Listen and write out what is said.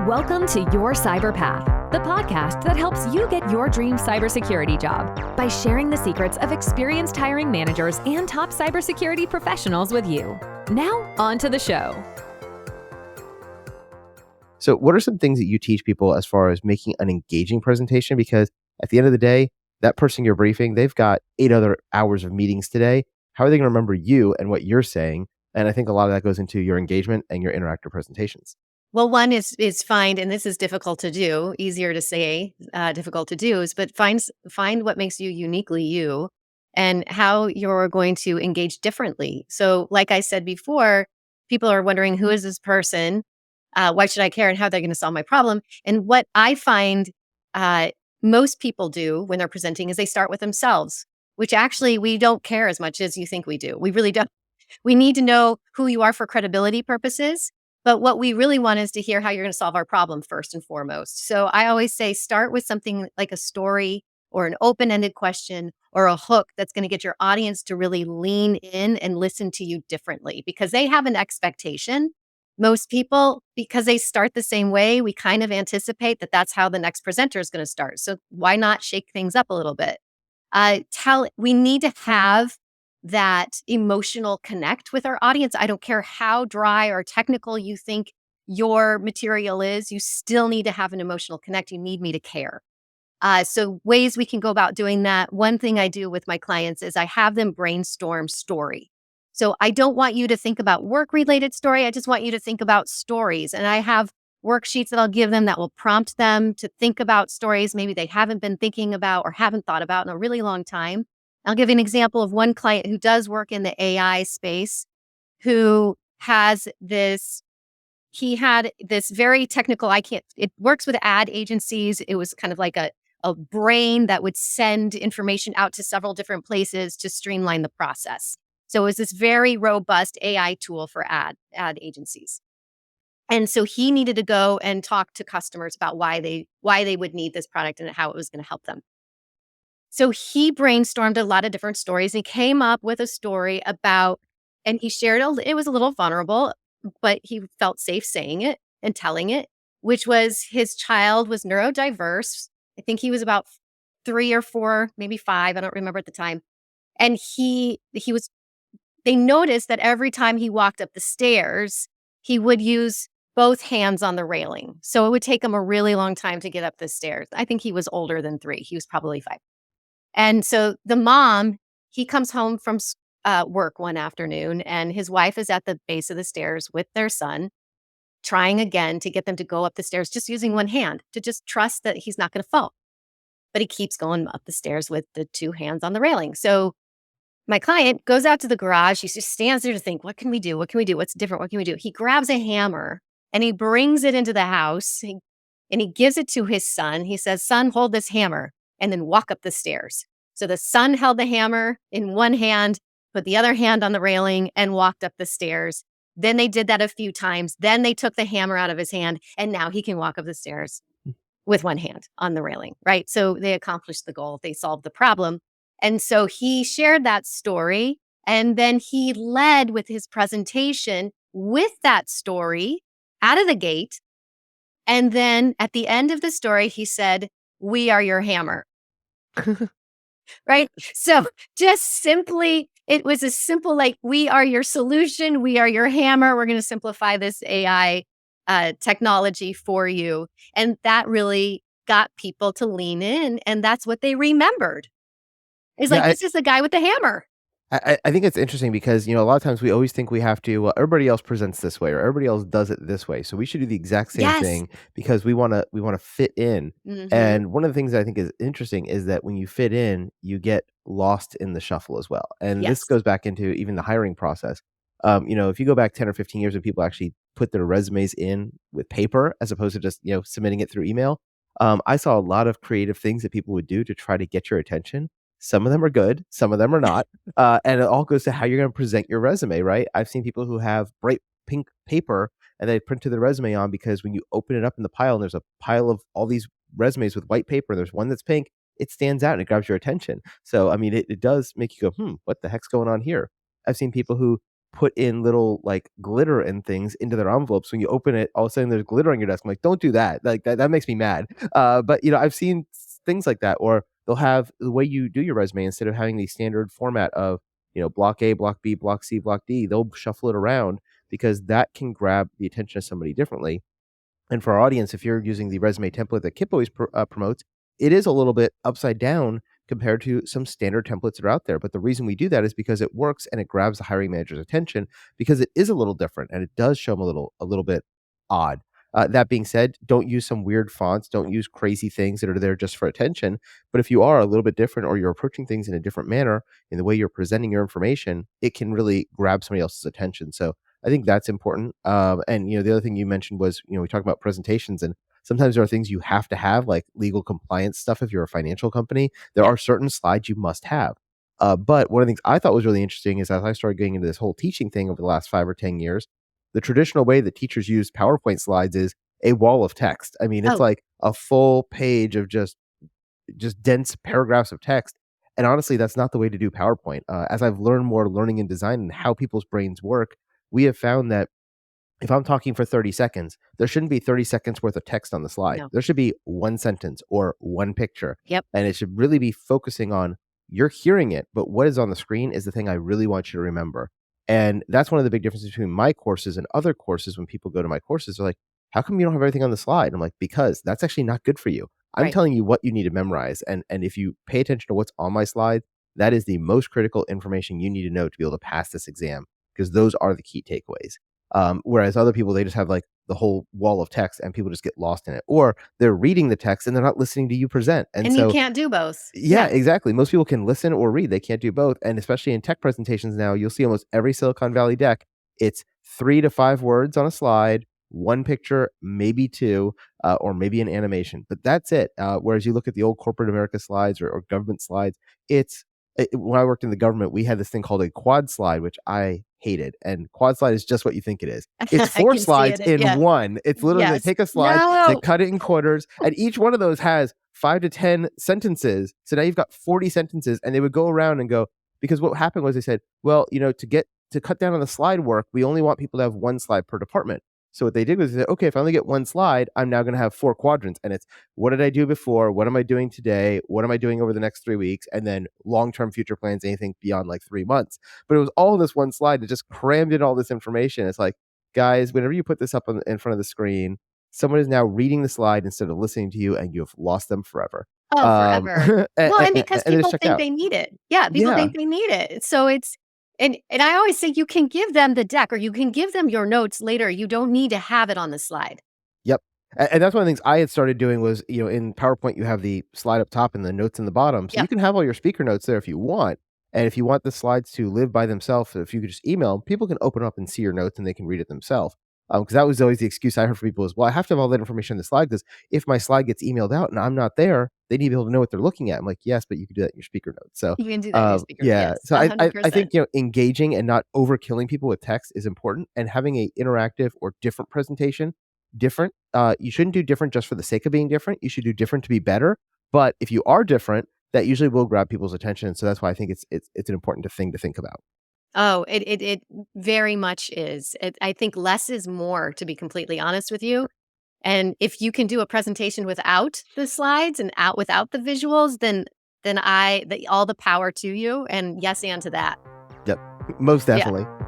Welcome to Your Cyber Path, the podcast that helps you get your dream cybersecurity job by sharing the secrets of experienced hiring managers and top cybersecurity professionals with you. Now, on to the show. So what are some things that you teach people as far as making an engaging presentation? Because at the end of the day, that person you're briefing, they've got 8 other hours of meetings today. How are they going to remember you and what you're saying? And I think a lot of that goes into your engagement and your interactive presentations. Well, one is find, and this is difficult to do, easier to say, difficult to do, but find what makes you uniquely you and how you're going to engage differently. So like I said before, people are wondering, who is this person? Why should I care and how they're going to solve my problem? And what I find most people do when they're presenting is they start with themselves, which actually we don't care as much as you think we do. We really don't. We need to know who you are for credibility purposes. But what we really want is to hear how you're going to solve our problem first and foremost. So I always say start with something like a story or an open-ended question or a hook that's going to get your audience to really lean in and listen to you differently because they have an expectation. Most people, because they start the same way, we kind of anticipate that that's how the next presenter is going to start. So why not shake things up a little bit? We need to have that emotional connect with our audience. I don't care how dry or technical you think your material is, you still need to have an emotional connect. You need me to care. So ways we can go about doing that. One thing I do with my clients is I have them brainstorm story. So I don't want you to think about work-related story. I just want you to think about stories. And I have worksheets that I'll give them that will prompt them to think about stories maybe they haven't been thinking about or haven't thought about in a really long time. I'll give you an example of one client who does work in the AI space, who has this, he had this very technical, it works with ad agencies. It was kind of like a brain that would send information out to several different places to streamline the process. So it was this very robust AI tool for ad agencies. And so he needed to go and talk to customers about why they would need this product and how it was going to help them. So he brainstormed a lot of different stories. He came up with a story about, and he shared, it was a little vulnerable, but he felt safe saying it and telling it, which was his child was neurodiverse. I think he was about 3 or 4, maybe 5. I don't remember at the time. And they noticed that every time he walked up the stairs, he would use both hands on the railing. So it would take him a really long time to get up the stairs. I think he was older than 3. He was probably 5. And so the mom, he comes home from work one afternoon and his wife is at the base of the stairs with their son, trying again to get them to go up the stairs, just using one hand to just trust that he's not going to fall. But he keeps going up the stairs with the 2 hands on the railing. So my client goes out to the garage. He just stands there to think, what can we do? What can we do? What's different? What can we do? He grabs a hammer and he brings it into the house and he gives it to his son. He says, son, hold this hammer and then walk up the stairs. So the son held the hammer in one hand, put the other hand on the railing and walked up the stairs. Then they did that a few times. Then they took the hammer out of his hand and now he can walk up the stairs with one hand on the railing, right? So they accomplished the goal. They solved the problem. And so he shared that story and then he led with his presentation with that story out of the gate. And then at the end of the story, he said, we are your hammer. Right? So just simply, it was a simple, like, we are your solution. We are your hammer. We're going to simplify this AI technology for you. And that really got people to lean in. And that's what they remembered. It's like, this is the guy with the hammer. I think it's interesting because, a lot of times we always think we have to, well, everybody else presents this way or everybody else does it this way. So we should do the exact same thing because we want to fit in. Mm-hmm. And one of the things that I think is interesting is that when you fit in, you get lost in the shuffle as well. And this goes back into even the hiring process. If you go back 10 or 15 years when people actually put their resumes in with paper as opposed to just, submitting it through email, I saw a lot of creative things that people would do to try to get your attention. Some of them are good, some of them are not. And it all goes to how you're going to present your resume, right? I've seen people who have bright pink paper and they printed their resume on because when you open it up in the pile and there's a pile of all these resumes with white paper, there's one that's pink, it stands out and it grabs your attention. So, I mean, it does make you go, what the heck's going on here? I've seen people who put in little like glitter and things into their envelopes. When you open it, all of a sudden there's glitter on your desk. I'm like, don't do that. Like that makes me mad. But I've seen things like that, or they'll have the way you do your resume, instead of having the standard format of, block A, block B, block C, block D, they'll shuffle it around because that can grab the attention of somebody differently. And for our audience, if you're using the resume template that Kip always promotes, it is a little bit upside down compared to some standard templates that are out there. But the reason we do that is because it works and it grabs the hiring manager's attention, because it is a little different and it does show them a little bit odd. That being said, don't use some weird fonts. Don't use crazy things that are there just for attention. But if you are a little bit different, or you're approaching things in a different manner in the way you're presenting your information, it can really grab somebody else's attention. So I think that's important. And the other thing you mentioned was, we talk about presentations, and sometimes there are things you have to have, like legal compliance stuff. If you're a financial company, there are certain slides you must have. But one of the things I thought was really interesting is, as I started getting into this whole teaching thing over the last 5 or 10 years, the traditional way that teachers use PowerPoint slides is a wall of text. I mean, it's like a full page of just dense paragraphs of text. And honestly, that's not the way to do PowerPoint. As I've learned more learning and design and how people's brains work, we have found that if I'm talking for 30 seconds, there shouldn't be 30 seconds worth of text on the slide. No. There should be one sentence or one picture. Yep. And it should really be focusing on, you're hearing it, but what is on the screen is the thing I really want you to remember. And that's one of the big differences between my courses and other courses. When people go to my courses, they're like, how come you don't have everything on the slide? I'm like, because that's actually not good for you. I'm telling you what you need to memorize. And if you pay attention to what's on my slide, that is the most critical information you need to know to be able to pass this exam, because those are the key takeaways. Whereas other people, they just have like the whole wall of text and people just get lost in it, or they're reading the text and they're not listening to you present. And so you can't do both. Yeah, exactly. Most people can listen or read. They can't do both. And especially in tech presentations now, you'll see almost every Silicon Valley deck, it's 3 to 5 words on a slide, one picture, maybe 2, or maybe an animation, but that's it. Whereas you look at the old corporate America slides or government slides, when I worked in the government, we had this thing called a quad slide, which I hated. And quad slide is just what you think it is. It's 4 slides in one. It's literally, they take a slide, they cut it in quarters, and each one of those has 5 to 10 sentences. So now you've got 40 sentences, and they would go around and go, because what happened was they said, well, to cut down on the slide work, we only want people to have 1 slide per department. So what they did was they said, okay, if I only get 1 slide, I'm now going to have 4 quadrants. And it's, what did I do before? What am I doing today? What am I doing over the next 3 weeks? And then long-term future plans, anything beyond like 3 months. But it was all this 1 slide that just crammed in all this information. It's like, guys, whenever you put this up in front of the screen, someone is now reading the slide instead of listening to you, and you have lost them forever. Oh, forever. And because people think they need it. Yeah, people think they need it. So it's, and I always say, you can give them the deck, or you can give them your notes later. You don't need to have it on the slide. Yep. And that's one of the things I had started doing was, in PowerPoint, you have the slide up top and the notes in the bottom. So you can have all your speaker notes there if you want. And if you want the slides to live by themselves, if you could just email them, people can open up and see your notes and they can read it themselves. Because that was always the excuse I heard from people is, well, I have to have all that information on the slide, because if my slide gets emailed out and I'm not there, they need to be able to know what they're looking at. I'm like, yes, but you can do that in your speaker notes. So you can do that in your speaker notes. Yeah. Yes, so I think, engaging and not overkilling people with text is important, and having a interactive or different presentation. You shouldn't do different just for the sake of being different. You should do different to be better. But if you are different, that usually will grab people's attention. So that's why I think it's an important thing to think about. Oh, it very much is. I think less is more, to be completely honest with you. And if you can do a presentation without the slides and without the visuals, then all the power to you. And yes, and to that. Yep, most definitely. Yeah.